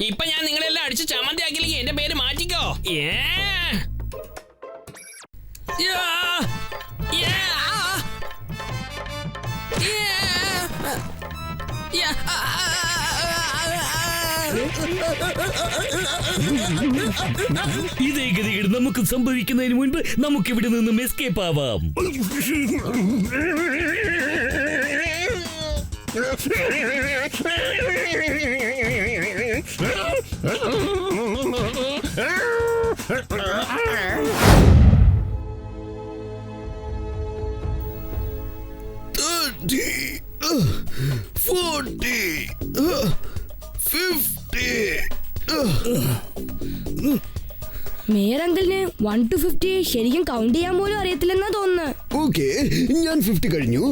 ഇപ്പൊ ഞാൻ നിങ്ങളെല്ലാം അടിച്ച് ചമ്മന്തിയാക്കിയില്ലെങ്കിൽ എന്റെ പേര് മാറ്റിക്കോ. ഇതേ ഗതികേട് നമുക്ക് സംഭവിക്കുന്നതിന് മുൻപ് നമുക്ക് ഇവിടെ നിന്നും എസ്കേപ്പ് ആവാം. മേയർ അങ്കിളിന് 1 to 50 ശരിക്കും കൗണ്ട് ചെയ്യാൻ പോലും അറിയത്തില്ലെന്നാ തോന്നുന്നു. ഓക്കേ, ഞാൻ 50 കഴിഞ്ഞു.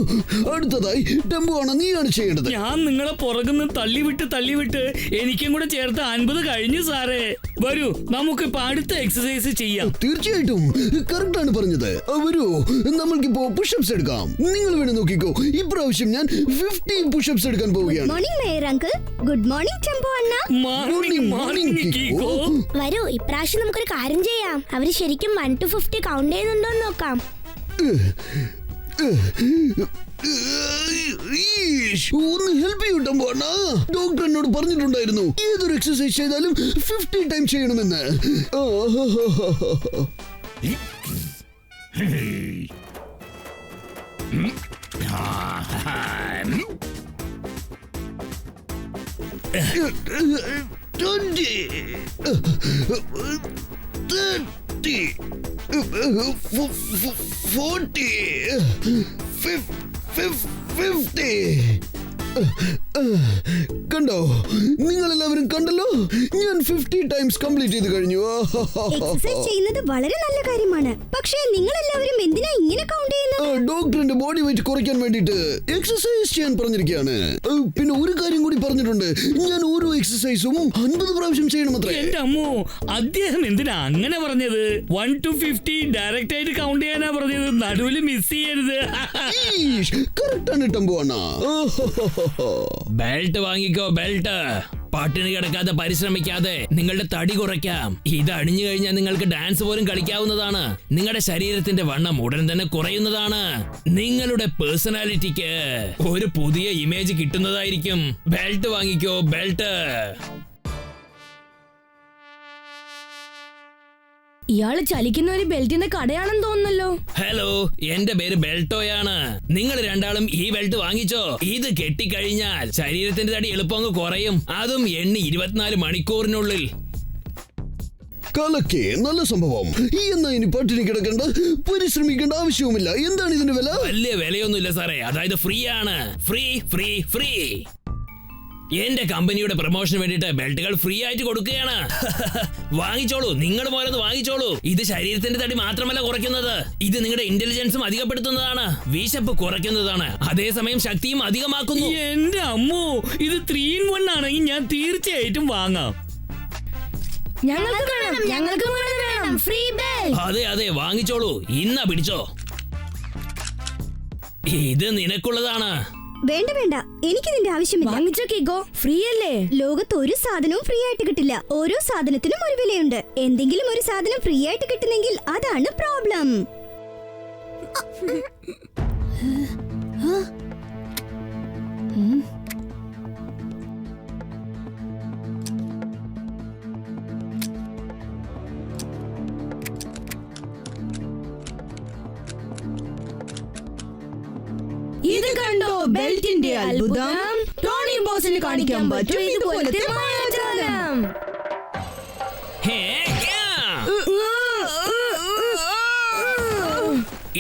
അടുത്തതായി ടെമ്പോ ആണ് നീയാണ് ചെയ്യേണ്ടത്. ഞാൻ നിങ്ങളെ പുറകുന്ന് തള്ളിവിട്ട് എനിക്കും കൂടെ ചേർത്ത് 50 കഴിഞ്ഞു സാറേ. വരൂ, നമുക്കിപ്പോ അടുത്ത എക്സസൈസ് ചെയ്യാം. തീർച്ചയായിട്ടും കറക്റ്റ് ആണ് പറഞ്ഞത്. വരൂ, നമ്മൾക്കിപ്പോ പുഷപ്സ് എടുക്കാം. നിങ്ങൾ വേണം നോക്കിക്കോ, ഇപ്രാവശ്യം ഞാൻ 50 പുഷപ്സ് എടുക്കാൻ പോവുകയാണ്. Morning mayor uncle. Good morning tempo അണ്ണ. മോർണിംഗ് കിക്കോ. വരൂ, ഇപ്രാവശ്യം നമുക്കൊരു കാര്യം ചെയ്യാം. അവര് ശരിക്കും 1 to 50 കൗണ്ട് ചെയ്യുന്നുണ്ടോ നോക്കാം. ഒന്ന് ഹെൽപ്പ് ചെയ്യട്ടോ പോണ. ഡോക്ടർ എന്നോട് പറഞ്ഞിട്ടുണ്ടായിരുന്നു ഏതൊരു എക്സസൈസ് ചെയ്താലും 50 ടൈം ചെയ്യണമെന്ന്. കണ്ടോ, നിങ്ങളെല്ലാവരും കണ്ടല്ലോ, ഞാൻ 50 ടൈംസ് കംപ്ലീറ്റ് ചെയ്ത് കഴിഞ്ഞു. എക്സസൈസ് ചെയ്യുന്നത് വളരെ നല്ല കാര്യമാണ്. പക്ഷേ നിങ്ങൾ എല്ലാവരും എന്തിനാ ഇങ്ങനെ കൗണ്ട് ചെയ്യുന്നത്? ഡോക്ടറിന്റെ ബോഡി വെയിറ്റ് കുറയ്ക്കാൻ വേണ്ടിട്ട് എക്സസൈസ് ചെയ്യാൻ പറഞ്ഞിരിക്കുകയാണ്. പിന്നെ ഒരു കാര്യം കൂടി പറഞ്ഞിട്ടുണ്ട്, ഞാൻ ഓരോ എക്സസൈസും 50 പ്രാവശ്യം ചെയ്യണമത്രേ. എന്റെ അമ്മോ, അദ്ദേഹം എന്തിനാ അങ്ങനെ പറഞ്ഞത്? 1 to 50 ഡയറക്റ്റ് ആയിട്ട് കൗണ്ട് ചെയ്യാനാ പറഞ്ഞത്. നടുവിൽ മിസ് ചെയ്യരുത്. കറക്റ്റ് ആണ് ടെമ്പോ അണ്ണ. ബെൽറ്റ് വാങ്ങിക്കോ, ബെൽറ്റ്. പട്ടിണി കിടക്കാതെ പരിശ്രമിക്കാതെ നിങ്ങളുടെ തടി കുറയ്ക്കാം. ഇത് അണിഞ്ഞു കഴിഞ്ഞാൽ നിങ്ങൾക്ക് ഡാൻസ് പോലും കളിക്കാവുന്നതാണ്. നിങ്ങളുടെ ശരീരത്തിന്റെ വണ്ണം ഉടൻ തന്നെ കുറയുന്നതാണ്. നിങ്ങളുടെ പേഴ്സണാലിറ്റിക്ക് ഒരു പുതിയ ഇമേജ് കിട്ടുന്നതായിരിക്കും. ബെൽറ്റ് വാങ്ങിക്കോ, ബെൽറ്റ്. ഇയാള് ചലിക്കുന്ന ഒരു ബെൽറ്റിന്റെ കടയാണെന്ന് തോന്നുന്നല്ലോ. ഹലോ, എന്റെ പേര് ബെൽറ്റോയാണ്. നിങ്ങൾ രണ്ടാളും ഈ ബെൽറ്റ് വാങ്ങിച്ചോ. ഇത് കെട്ടിക്കഴിഞ്ഞാൽ ശരീരത്തിന്റെ തടി എളുപ്പം കുറയും. അതും എണ്ണി 24 മണിക്കൂറിനുള്ളിൽ. കലക്കേ, നല്ല സംഭവം. എന്നാ ഇനി പട്ടിണി കിടക്കണ്ട, പരിശ്രമിക്കേണ്ട ആവശ്യവുമില്ല. എന്താണ് ഇതിന്റെ വില? വലിയ വിലയൊന്നുമില്ല സാറേ. അതായത് ഫ്രീ ആണ്. Free free free. എന്റെ കമ്പനിയുടെ പ്രൊമോഷന് വേണ്ടിട്ട് ബെൽറ്റുകൾ ഫ്രീ ആയിട്ട് കൊടുക്കുകയാണ്. വാങ്ങിച്ചോളൂ, നിങ്ങൾ മോരൊന്ന് വാങ്ങിച്ചോളൂ. ഇത് ശരീരത്തിന്റെ തടി മാത്രമല്ല കുറയ്ക്കുന്നത്, ഇത് നിങ്ങളുടെ ഇന്റലിജൻസും അധികപ്പെടുത്തുന്നതാണ്, വിശപ്പ് കുറയ്ക്കുന്നതാണ്, അതേസമയം ശക്തിയും അധികമാക്കുന്നു. എന്റെ അമ്മോ, ഇത് 3 in 1 ആണെങ്കിൽ ഞാൻ തീർച്ചയായിട്ടും വാങ്ങാം. ഞങ്ങൾക്ക് വേണം ഫ്രീ ബെൽറ്റ്. അതെ അതെ, വാങ്ങിച്ചോളൂ. ഇന്നാ പിടിച്ചോ, ഇത് നിനക്കുള്ളതാണ്. വേണ്ട വേണ്ട, എനിക്ക് ഇതിന്റെ ആവശ്യമില്ല. വാങ്ങിച്ചോ കിക്കോ, ഫ്രീ അല്ലേ. ലോകത്ത് ഒരു സാധനവും ഫ്രീ ആയിട്ട് കിട്ടില്ല. ഓരോ സാധനത്തിനും ഒരു വിലയുണ്ട്. എന്തെങ്കിലും ഒരു സാധനം ഫ്രീ ആയിട്ട് കിട്ടുന്നെങ്കിൽ അതാണ് പ്രോബ്ലം. ഇത് കണ്ടോ ബെൽറ്റിന്റെ അത്ഭുതം. ടോണി ബോസിന് കാണിക്കാൻ പറ്റും ഇതുപോലത്തെ മായാജാലം.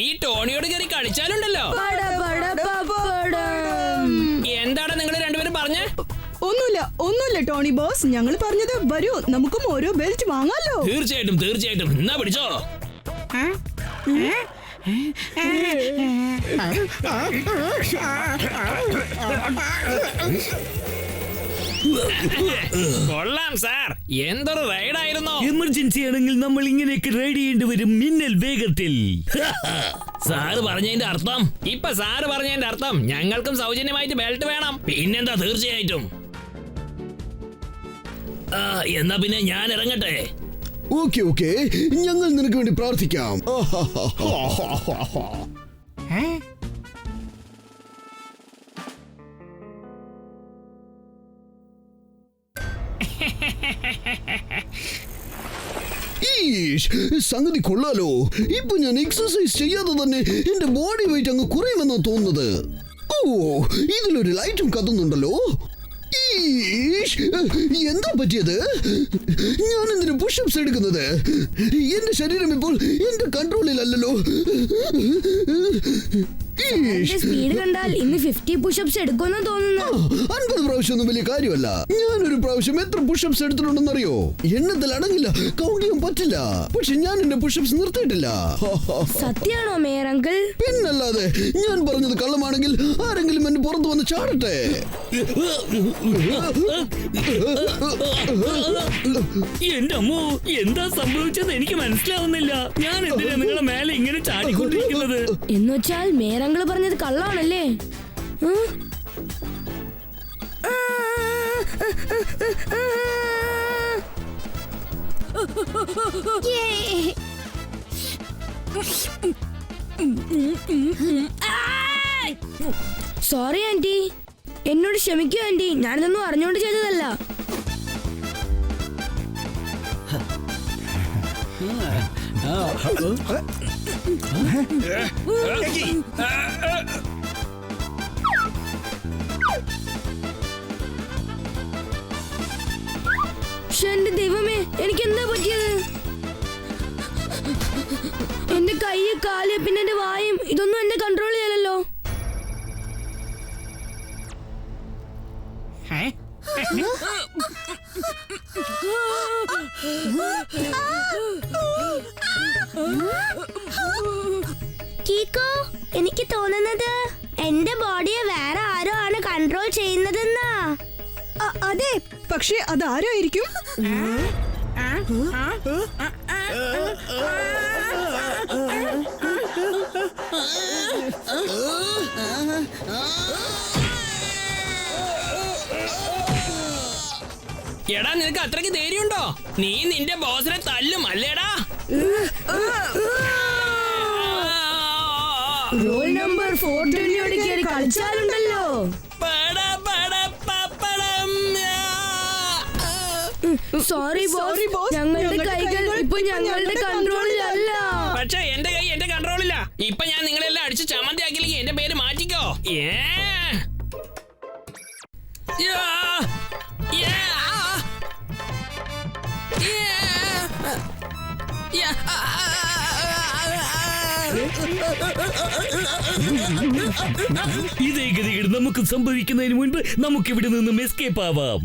ഈ ടോണിയോട് കയറി കളിച്ചാലുണ്ടല്ലോ. എന്താണ് നിങ്ങൾ രണ്ടുപേരും പറഞ്ഞേ? ഒന്നുമില്ല ടോണി ബോസ്, ഞങ്ങൾ പറഞ്ഞത് വരൂ നമുക്കും ഓരോ ബെൽറ്റ് വാങ്ങാലോ. തീർച്ചയായിട്ടും തീർച്ചയായിട്ടും, എന്നാ പിടിച്ചോ. കൊള്ളാം സാർ, എന്തൊരു റൈഡായിരുന്നു. എമർജൻസി ആണെങ്കിൽ നമ്മൾ ഇങ്ങനെയൊക്കെ റൈഡ് ചെയ്യേണ്ടി വരും, മിന്നൽ വേഗത്തിൽ. സാറ് പറഞ്ഞതിന്റെ അർത്ഥം? ഇപ്പൊ സാറ് പറഞ്ഞതിന്റെ അർത്ഥം ഞങ്ങൾക്കും സൗജന്യമായിട്ട് ബെൽറ്റ് വേണം. പിന്നെന്താ, തീർച്ചയായിട്ടും. എന്നാ പിന്നെ ഞാൻ ഇറങ്ങട്ടെ. ഓക്കെ ഞങ്ങൾ നിനക്ക് വേണ്ടി പ്രാർത്ഥിക്കാം. സംഗതി കൊള്ളാലോ. ഇപ്പൊ ഞാൻ എക്സസൈസ് ചെയ്യാതെ തന്നെ എന്റെ ബോഡി വെയിറ്റ് അങ്ങ് കുറയുമെന്നാ തോന്നുന്നത്. ഓ, ഇതിലൊരു ലൈറ്റും കത്തുന്നുണ്ടല്ലോ. എന്താ പറ്റിയത്? ഞാൻ എന്തിനു പുഷപ്സ് എടുക്കുന്നത്? എന്റെ ശരീരം ഇപ്പോൾ എന്റെ കൺട്രോളിലല്ലോ. സ്പീഡ് കണ്ടാൽ ഇന്ന് 50 പുഷപ്സ് എടുക്കുമെന്ന് തോന്നുന്നു. 50 പ്രാവശ്യം ഒന്നും വലിയ കാര്യമല്ല. ഞാനൊരു പ്രാവശ്യം എത്ര പുഷപ്സ് എടുത്തിട്ടുണ്ടെന്നറിയോ? എണ്ണത്തിൽ അടങ്ങില്ല, കൗണ്ട് ചെയ്യാൻ പറ്റില്ല. പക്ഷെ ഞാൻ എന്റെ പുഷപ്സ് നിർത്തിയിട്ടില്ല. സത്യാണോ മേയർ അങ്കിൾ? പിന്നല്ലാതെ. ഞാൻ പറഞ്ഞത് കള്ളമാണെങ്കിൽ ആരെങ്കിലും എന്നെ പുറത്തു വന്ന് ചാടട്ടെ. എന്റെ അമ്മോ, എന്താ സംഭവിച്ചത് എനിക്ക് മനസ്സിലാവുന്നില്ല. ഞാൻ എന്തിനാ നിങ്ങളെ മേലെ ഇങ്ങനെ ചാടിക്കൊണ്ടിരിക്കുന്നത്? എന്നുവെച്ചാൽ മേയർ അങ്കിൾ പറഞ്ഞത് കള്ളാണല്ലേ? സോറി ആന്റി, എന്നോട് ക്ഷമിക്കൂ ആന്റി. ഞാനിതൊന്നും അറിഞ്ഞുകൊണ്ട് ചെയ്തതല്ല. എന്റെ ദൈവമേ, എനിക്ക് എന്താ പറ്റിയത്? എന്റെ കൈ, കാല്, പിന്നെ എന്റെ വായും ഇതൊന്നും എന്നെ കൺട്രോൾ ചെയ്യാലല്ലോ. കീക്കോ, എനിക്ക് തോന്നുന്നത് എന്റെ ബോഡിയെ വേറെ ആരോ ആണ് കൺട്രോൾ ചെയ്യുന്നതെന്നാ. അതെ, പക്ഷേ അതാരായിരിക്കും? എടാ, നിനക്ക് അത്രയ്ക്ക് ധൈര്യമുണ്ടോ? നീ നിന്റെ ബോസിനെ തല്ലും അല്ലേടാ? റോൾ നമ്പർ 420 കയറി കളിച്ചാലുണ്ടല്ലോ. സോറി ബോസ്, ഞങ്ങളുടെ കൈകൾ ഇപ്പൊ ഞങ്ങളുടെ കൺട്രോളിലല്ല. പക്ഷെ എന്റെ കൈ എന്റെ കൺട്രോളില്ല. ഇപ്പൊ ഞാൻ നിങ്ങളെല്ലാം അടിച്ച് ചമ്മന്തിയാക്കിയില്ലെങ്കിൽ എന്റെ പേര് മാറ്റിക്കോ. ഇതേ ഗതികേട് നമുക്ക് സംഭവിക്കുന്നതിന് മുൻപ് നമുക്ക് ഇവിടെ നിന്നും എസ്കേപ്പ് ആവാം.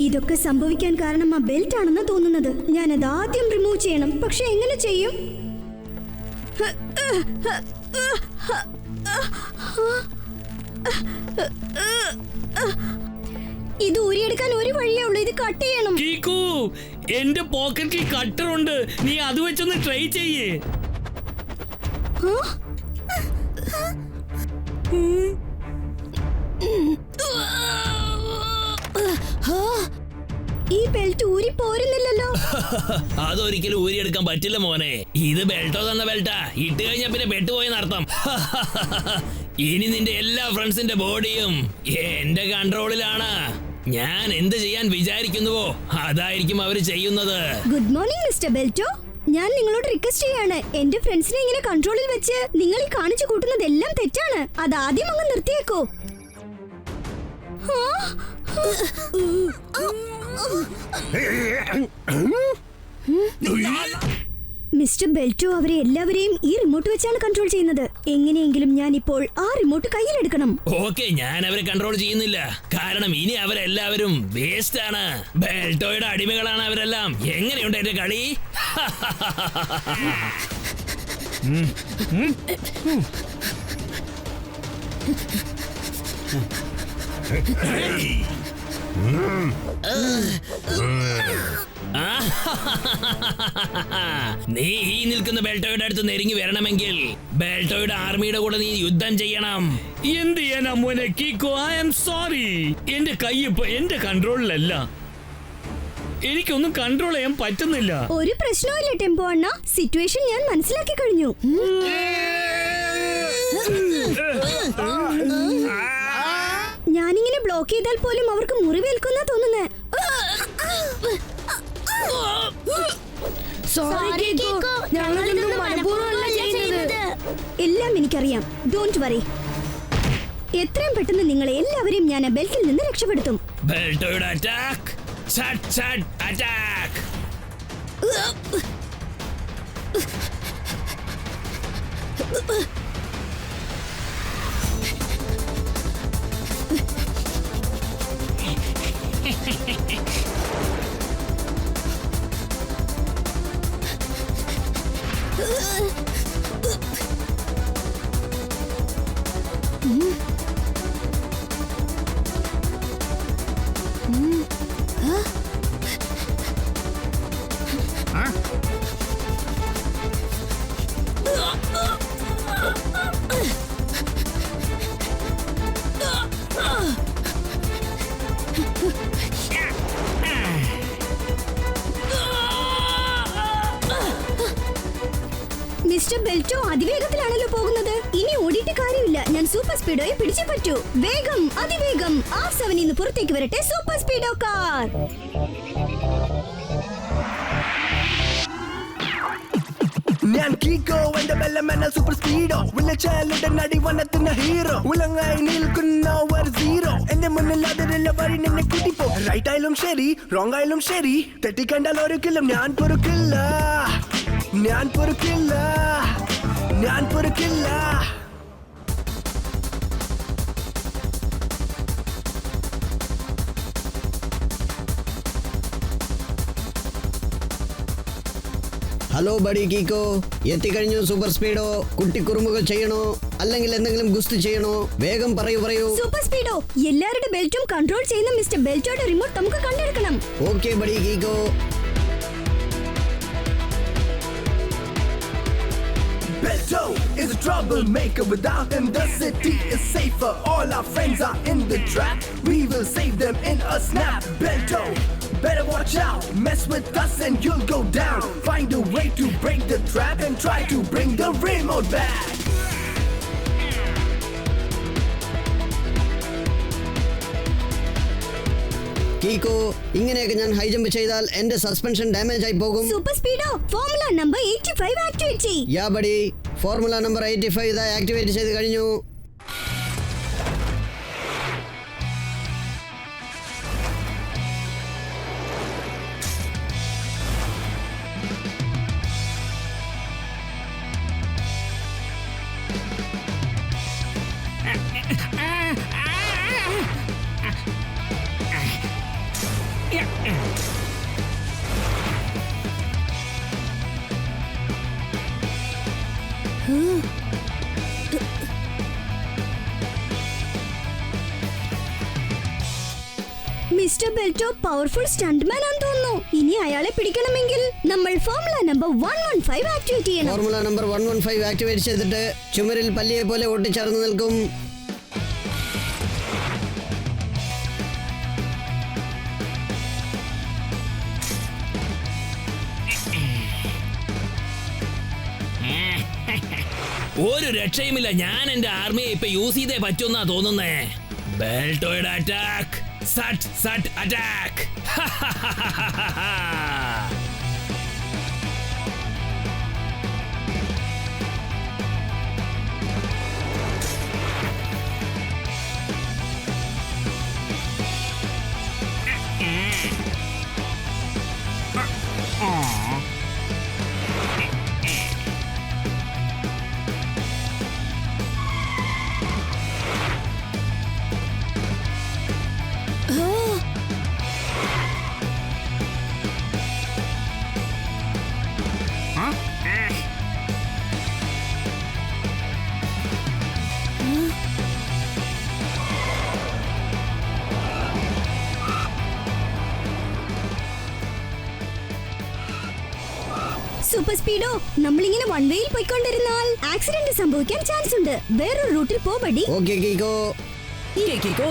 ഇതൊക്കെ സംഭവിക്കാൻ കാരണം ആ ബെൽറ്റ് ആണെന്ന് തോന്നുന്നത്. ഞാനത് ആദ്യം റിമൂവ് ചെയ്യണം. പക്ഷെ എങ്ങനെ ചെയ്യും? ഇത് ഊരിയെടുക്കാൻ ഒരു വഴിയേ ഉള്ളൂ. ഇത് കട്ട് ചെയ്യണം. കീക്കു, എന്റെ പോക്കറ്റിൽ കട്ടർ ഉണ്ട്. നീ അത് വെച്ചൊന്ന് ട്രൈ ചെയ്യേ. ഈ ബെൽറ്റ് ഊരി പോരുന്നില്ലല്ലോ. അതൊരിക്കലും ഊരിയെടുക്കാൻ പറ്റില്ല മോനെ. ഇത് ബെൽറ്റോ തന്ന ബെൽറ്റാ. ഇട്ട് കഴിഞ്ഞാ പിന്നെ പെട്ടുപോയെന്ന് അർത്ഥം. ഇനി നിന്റെ എല്ലാ ഫ്രണ്ട്സിന്റെ ബോഡിയും എന്റെ കൺട്രോളിലാണ്. ഞാൻ എന്ത് ചെയ്യാൻ വിചാരിക്കുന്നുവോ അതായിരിക്കും അവര് ചെയ്യുന്നത്. Good morning mister Belto. ഞാൻ നിങ്ങളോട് റിക്വസ്റ്റ് ചെയ്യാണ്. എന്റെ ഫ്രണ്ട്സിനെ ഇങ്ങനെ കൺട്രോളിൽ വെച്ച് നിങ്ങൾ ഈ കാണിച്ചു കൂട്ടുന്നതെല്ലാം തെറ്റാണ്. അതാദ്യം അങ്ങ് നിർത്തിയേക്കോ. മിസ്റ്റർ ബെൽറ്റോ അവരെ എല്ലാവരെയും ഈ റിമോട്ട് വെച്ചാണ് കൺട്രോൾ ചെയ്യുന്നത്. എങ്ങനെയെങ്കിലും ഞാൻ ഇപ്പോൾ ആ റിമോട്ട് കയ്യിലെടുക്കണം. ഓക്കെ, ഞാൻ അവരെ കൺട്രോൾ ചെയ്യുന്നില്ല. കാരണം ഇനി അവരെല്ലാവരും വേസ്റ്റ് ആണ്. ബെൽറ്റോയുടെ അടിമകളാണ് അവരെല്ലാം. എങ്ങനെയുണ്ട് എന്റെ കളി? നീ ഈ നിൽക്കുന്ന ബെൽറ്റോയുടെ അടുത്ത് നെരുങ്ങി വരണമെങ്കിൽ ബെൽറ്റോയുടെ ആർമിയുടെ കൂടെ നീ യുദ്ധം ചെയ്യണം. എന്ത് ചെയ്യാനാ മോനെ കീക്കോ? I am sorry. എന്റെ കൈ ഇപ്പൊ എന്റെ കൺട്രോളിലല്ല. എനിക്കൊന്നും കൺട്രോൾ ചെയ്യാൻ പറ്റുന്നില്ല. ഒരു പ്രശ്നവുമില്ല ടെമ്പോ അണ്ണ, സിറ്റുവേഷൻ ഞാൻ മനസ്സിലാക്കി കഴിഞ്ഞു. ഞാനിങ്ങനെ ബ്ലോക്ക് ചെയ്താൽ പോലും അവർക്ക് മുറിവേൽക്കുന്ന തോന്നുന്നേ. എല്ലാം എനിക്കറിയാം. Don't worry. എത്രയും പെട്ടെന്ന് നിങ്ങളെ എല്ലാവരെയും ഞാൻ ആ ബെൽറ്റിൽ നിന്ന് രക്ഷപ്പെടുത്തും. ബെൽറ്റോയുടെ അറ്റാക്ക്. അറ്റാക്ക്. മിസ്റ്റർ ബെൽറ്റോ അതിവേഗത്തിലാണല്ലോ പോകുന്നത്. ഇനി ഓടിയിട്ട് കാര്യമില്ല. ഞാൻ സൂപ്പർ സ്പീഡോയെ പിടിച്ചേ പറ്റൂ. വേഗം, അതിവേഗം. R7 ഇന്ന് പുറത്തേക്ക് വരട്ടെ സൂപ്പർ സ്പീഡോ കാർ. ഞാൻ കീക്കോ എന്റെ ബെല്ലമെന്ന സൂപ്പർ സ്പീഡോ. വിളിച്ചാലുടെ നടി വനത്തുന്ന ഹീറോ. ഉലങ്ങായി നിൽക്കുന്ന ഒരു സീറോ. എന്റെ മുന്നിൽ അതിലുള്ള വഴി നിന്നെ കൂട്ടിപ്പോ. റൈറ്റ് ആയാലും ശരി, റോങ് ആയാലും ശരി, തെറ്റിക്കണ്ടാൽ ഒരിക്കലും ഞാൻ പൊറുക്കില്ല. ഞാൻ പൊറുക്കില്ല. ഞാൻ പൊറുക്കില്ല. ഹലോ ബഡി കീക്കോ, എത്തിക്കഴിഞ്ഞു സൂപ്പർ സ്പീഡോ. കുട്ടി കുറുമ്പുകൾ ചെയ്യണോ അല്ലെങ്കിൽ എന്തെങ്കിലും ഗുസ്തി ചെയ്യണോ? വേഗം പറയൂ. സൂപ്പർ സ്പീഡോ, എല്ലാവരുടെ ബെൽറ്റും കൺട്രോൾ ചെയ്യുന്ന മിസ്റ്റർ ബെൽറ്റോയുടെ റിമോട്ട് നമുക്ക് കണ്ടെടുക്കണം. ഓക്കെ ബഡി കീക്കോ. Belto is a troublemaker. Without him the city is safer. All our friends are in the trap. We will save them in a snap. Belto, better watch out. Mess with us and you'll go down. Find a way to break the trap and try to bring the remote back. കീക്കോ, ഇങ്ങനെയൊക്കെ ഞാൻ high jump ചെയ്താൽ എന്റെ suspension damage ആയി പോകും. Super സ്പീഡോ, formula number 85 activate ചെയ്യ്. യാ buddy, formula number 85 ഇതാ activate ചെയ്ത് കഴിഞ്ഞു. മിസ്റ്റർ ബെൽറ്റോ പവർഫുൾ സ്റ്റണ്ട്മാൻ ആണെന്ന് തോന്നുന്നു. ഇനി അയാളെ പിടിക്കണമെങ്കിൽ നമ്മൾ ഫോർമുല നമ്പർ 115 ആക്ടിവേറ്റ് ചെയ്യണം. ഫോർമുല നമ്പർ 115 ആക്ടിവേറ്റ് ചെയ്തിട്ട് ചുമരിൽ പല്ലിയെ പോലെ ഒട്ടിച്ചേർന്ന് നിൽക്കും. ഒരു രക്ഷയുമില്ല. ഞാൻ എന്റെ ആർമിയെ ഇപ്പൊ യൂസ് ചെയ്തേ പറ്റുന്നാ തോന്നുന്നേ. ബെൽറ്റോയുടെ അറ്റാക്ക്. അറ്റാക്ക്. സൂപ്പർ സ്പീഡോ നമ്മളിങ്ങനെ വൺ വേയിൽ പോയിക്കൊണ്ടിരുന്നാൽ ആക്സിഡന്റ് സംഭവിക്കാൻ ചാൻസ് ഉണ്ട്. വേറൊരു റൂട്ടിൽ പോവടി. ഓക്കെ കീക്കോ. കേക്കോ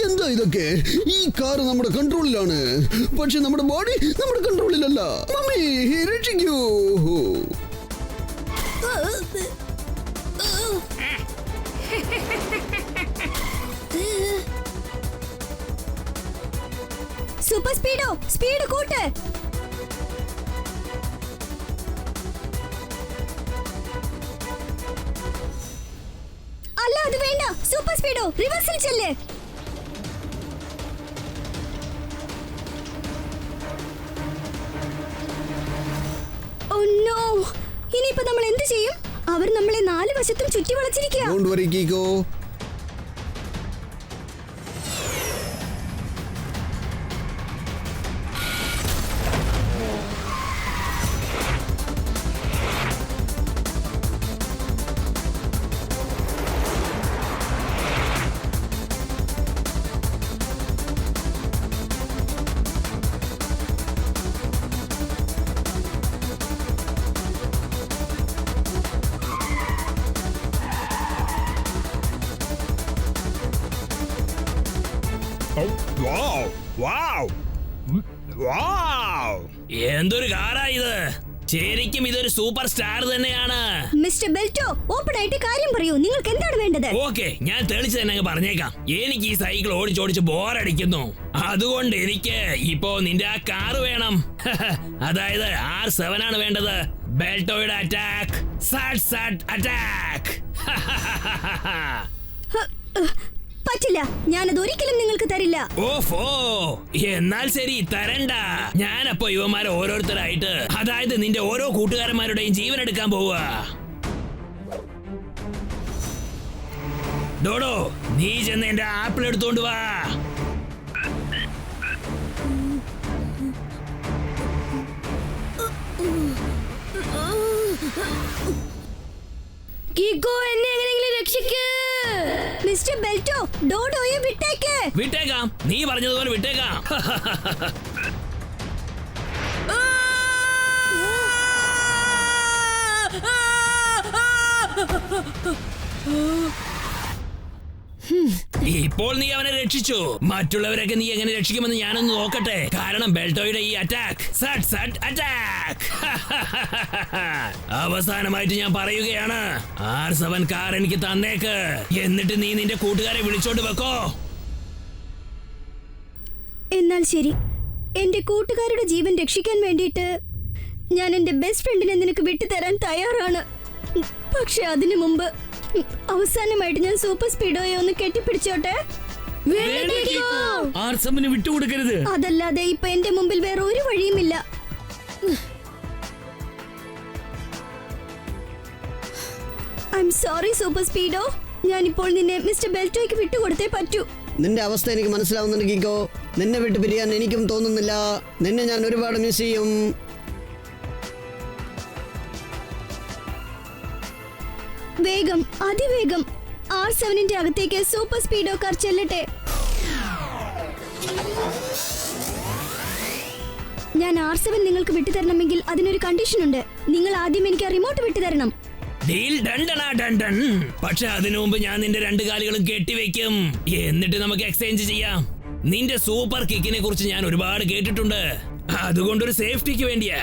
എന്താ ഇതൊക്കെ? ഈ കാർ നമ്മുടെ കൺട്രോളിലാണ്, പക്ഷെ നമ്മുടെ ബോഡി നമ്മുടെ കൺട്രോളിലല്ല. മമ്മി രക്ഷിക്കൂ. സൂപ്പർ സ്പീഡോ സ്പീഡ് കൂട്ട്. അല്ല അത് വേണ്ട. സൂപ്പർ സ്പീഡോ റിവേഴ്സിൽ ചെല്ല്. ഓ നോ, ഇനിയിപ്പോ നമ്മൾ എന്ത് ചെയ്യും? അവർ നമ്മളെ നാല് വശത്തും ചുറ്റി വളച്ചിരിക്കുക. Don't worry കീക്കോ. എന്തൊരു കാറാ ഇത്! ശരിക്കും ഇതൊരു സൂപ്പർ സ്റ്റാർ തന്നെയാണ്. മിസ്റ്റർ ബെൽറ്റോ ഓപ്പൺ ആയിട്ട് കാര്യം പറയൂ. നിങ്ങൾക്ക് എന്താണ് വേണ്ടത്? ഓക്കെ, ഞാൻ തെളിച്ച് തന്നെ അങ്ങ് പറഞ്ഞേക്കാം. എനിക്ക് ഈ സൈക്കിൾ ഓടിച്ചോടിച്ച് ബോറടിക്കുന്നു. അതുകൊണ്ട് എനിക്ക് ഇപ്പോ നിന്റെ ആ കാറ് വേണം. അതായത് R7 ആണ് വേണ്ടത്. ബെൽറ്റോയുടെ അറ്റാക്ക്, സാറ്റ് സാറ്റ് അറ്റാക്ക്. പറ്റില്ല, ഞാനത് ഒരിക്കലും നിങ്ങൾക്ക് തരില്ല. ഓഫോ, എന്നാൽ ശരി, തരണ്ട. ഞാനപ്പോ ഇവന്മാരെ ഓരോരുത്തരായിട്ട്, അതായത് നിന്റെ ഓരോ കൂട്ടുകാരന്മാരുടെയും ജീവൻ എടുക്കാൻ പോവുക. ഡോഡോ, നീ ചെന്ന് എന്റെ ആപ്പിൾ എടുത്തോണ്ട് വാ. കീക്കോ എന്നെ എങ്ങനെയെങ്കിലും രക്ഷിക്ക്. മിസ്റ്റർ ബെൽറ്റോ ഡോഡോയെ വിട്ടേക്ക്. വിട്ടേക്കാം, നീ പറഞ്ഞതുപോലെ വിട്ടേക്കാം. ഇപ്പോൾ നീ അവനെ രക്ഷിച്ചു. മറ്റുള്ളവരൊക്കെ നീ എങ്ങനെ രക്ഷിക്കുമെന്ന് ഞാനൊന്ന് നോക്കട്ടെ. കാരണം ബെൽറ്റോയുടെ ഈ അറ്റാക്ക്, സട്ട് സട്ട് അറ്റാക്ക്. അവസാനമായിട്ട് ഞാൻ പറയുകയാണ്, R7 കാർ എനിക്ക് തന്നേക്ക്. എന്നിട്ട് നീ നിന്റെ കൂട്ടുകാരെ വിളിച്ചോണ്ട് വെക്കോ. എന്നാൽ ശരി, എന്റെ കൂട്ടുകാരുടെ ജീവൻ രക്ഷിക്കാൻ വേണ്ടിയിട്ട് ഞാൻ എന്റെ ബെസ്റ്റ് ഫ്രണ്ടിനെ നിനക്ക് വിട്ടുതരാൻ തയ്യാറാണ്. പക്ഷെ അതിനു മുമ്പ് അവസാനമായിട്ട് ഞാൻ സൂപ്പർ സ്പീഡോയെ ഒന്ന് കെട്ടിപ്പിടിച്ചോട്ടെ. R7 വിട്ടുകൊടുക്കരുത്. അതല്ലാതെ ഇപ്പൊ എന്റെ മുമ്പിൽ വേറെ ഒരു വഴിയുമില്ല. I'm sorry super Speedo. ഞാനിപ്പോൾ നിന്നെ മിസ്റ്റർ ബെൽറ്റോയ്ക്ക് വിട്ടുകൊടുത്തേ പറ്റൂ. നിന്റെ അവസ്ഥ എനിക്ക് മനസ്സിലാവുന്നുണ്ട് കീക്കോ. നിന്നെ വിട്ട് പിരിയാൻ എനിക്കും തോന്നുന്നില്ല. നിന്നെ ഞാൻ ഒരുപാട് മിസ് ചെയ്യും. വേഗം, അതിവേഗം R7ന്റെ അകത്തേക്ക് സൂപ്പർ സ്പീഡോ കാർ ചെല്ലട്ടെ. ഞാൻ R7 നിങ്ങൾക്ക് വിട്ടുതരണമെങ്കിൽ അതിനൊരു കണ്ടീഷൻ ഉണ്ട്. നിങ്ങൾ ആദ്യം എനിക്ക് റിമോട്ട് വിട്ടുതരണം. ഡീൽ ഡണ്ടനാ ഡണ്ടൻ. പക്ഷെ അതിനു മുമ്പ് ഞാൻ നിന്റെ രണ്ട് കാലുകളും കെട്ടിവെക്കും. എന്നിട്ട് നമുക്ക് എക്സ്ചേഞ്ച് ചെയ്യാം. നിന്റെ സൂപ്പർ കിക്കിനെ കുറിച്ച് ഞാൻ ഒരുപാട് കേട്ടിട്ടുണ്ട്. അതുകൊണ്ടൊരു സേഫ്റ്റിക്ക് വേണ്ടിയാ.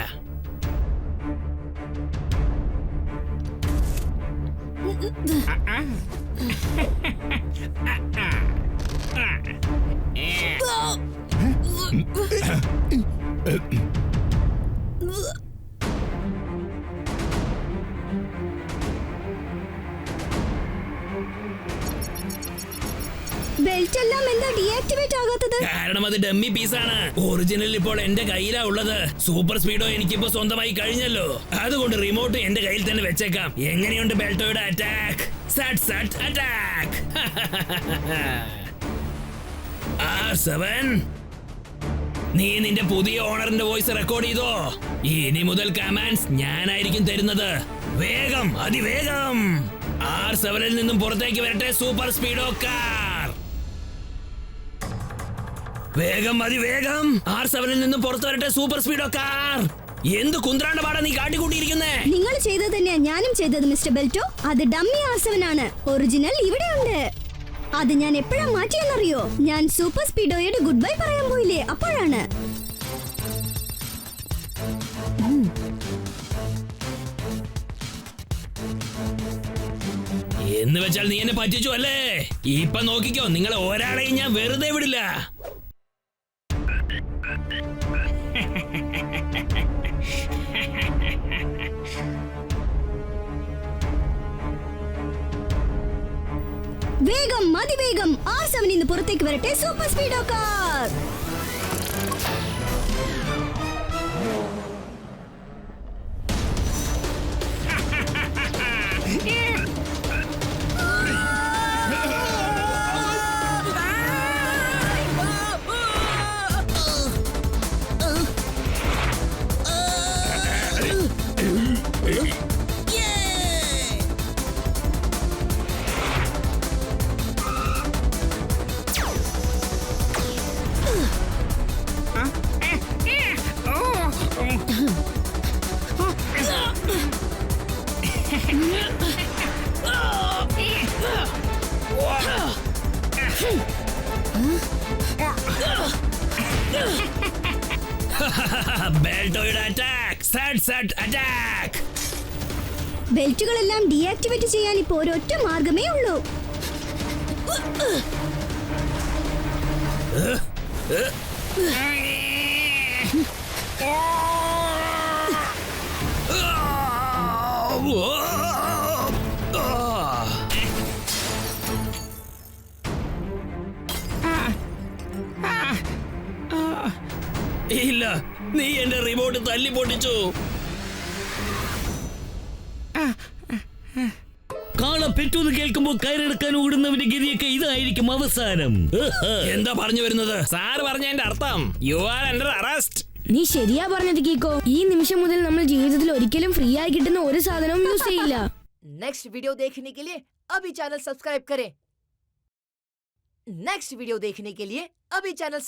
ബെൽറ്റ് എല്ലാം എന്താ ഡീആക്ടിവേറ്റ് ആകാത്തത്? കാരണം അത് ഡമ്മി പീസാണ്. ഒറിജിനൽ ഇപ്പോൾ എന്റെ കയ്യിലാ ഉള്ളത്. സൂപ്പർ സ്പീഡോ എനിക്കിപ്പോ സ്വന്തമായി കഴിഞ്ഞല്ലോ. അതുകൊണ്ട് റിമോട്ട് എന്റെ കയ്യിൽ തന്നെ വെച്ചേക്കാം. എങ്ങനെയുണ്ട് ബെൽറ്റോയുടെ അറ്റാക്ക്? സട്ട് സട്ട് അറ്റാക്ക്. R7, നീ നിന്റെ പുതിയ ഓണറിന്റെ വോയിസ് റെക്കോർഡ് ചെയ്തോ? ഇനി മുതൽ കമാൻഡ്സ് ഞാനായിരിക്കും തരുന്നത്. വേഗം, അതിവേഗം. R7-ൽ നിന്നും പുറത്തേക്ക് വരട്ടെ സൂപ്പർ സ്പീഡോ കാർ. വേഗം, അതിവേഗം. R7-ൽ നിന്നും പുറത്തു വരട്ടെ സൂപ്പർ സ്പീഡോ കാർ. എന്ത് കുന്ത്രാണ്ട പാടാ നീ കാട്ടിക്കൂട്ടിയിരിക്കുന്നേ? നിങ്ങൾ ചെയ്തത് തന്നെയാ ഞാനും ചെയ്തത് മിസ്റ്റർ ബെൽറ്റോ. അത് ഡമ്മി R7 ആണ്. ഒറിജിനൽ ഇവിടെയുണ്ട്. അത് ഞാൻ എപ്പോഴാ മാറ്റിയെന്നറിയോ? ഞാൻ സൂപ്പർ സ്പീഡോയോട് ഗുഡ് ബൈ പറയാൻ പോയില്ലേ, അപ്പോഴാണ്. എന്ന് വെച്ചാൽ നീ എന്നെ പറ്റിച്ചു അല്ലേ? ഇപ്പൊ നോക്കിക്കോ, നിങ്ങളെ ഒരാളെയും ഞാൻ വെറുതെ വിടില്ല. വേഗം, അതിവേഗം. R7 നിന്ന് പുറത്തേക്ക് വരട്ടെ സൂപ്പർ സ്പീഡോ കാർ. ബെൽറ്റോയുടെ അറ്റാക്ക്. സട്ട് സട്ട് അറ്റാക്ക്. ബെൽറ്റുകളെല്ലാം ഡീആക്ടിവേറ്റ് ചെയ്യാൻ ഇപ്പോൾ ഒരൊറ്റ മാർഗമേ ഉള്ളൂ. ഇല്ല, നീ എന്റെ റിമോട്ട് തല്ലി പൊട്ടിച്ചു. കാണാൻ പെറ്റൂന്ന് കേൾക്കുമ്പോ കയറെടുക്കാൻ ഓടുന്നവന്റെ ഗതിയൊക്കെ ഇതായിരിക്കും അവസാനം. എന്താ പറഞ്ഞു വരുന്നത്? സാറ് പറഞ്ഞതിന്റെ അർത്ഥം യു ആർ അണ്ടർ അറസ്റ്റ്. നീ ശരിയാ പറഞ്ഞത് കീക്കോ. ഈ നിമിഷം മുതൽ നമ്മൾ ജീവിതത്തിൽ ഒരിക്കലും ഫ്രീ ആയി കിട്ടുന്ന ഒരു സാധനവും യൂസ് ചെയ്യില്ല. नेक्स्ट वीडियो देखने के लिए अभी चैनल सब्सक्राइब करें। नेक्स्ट वीडियो देखने के लिए अभी चैनल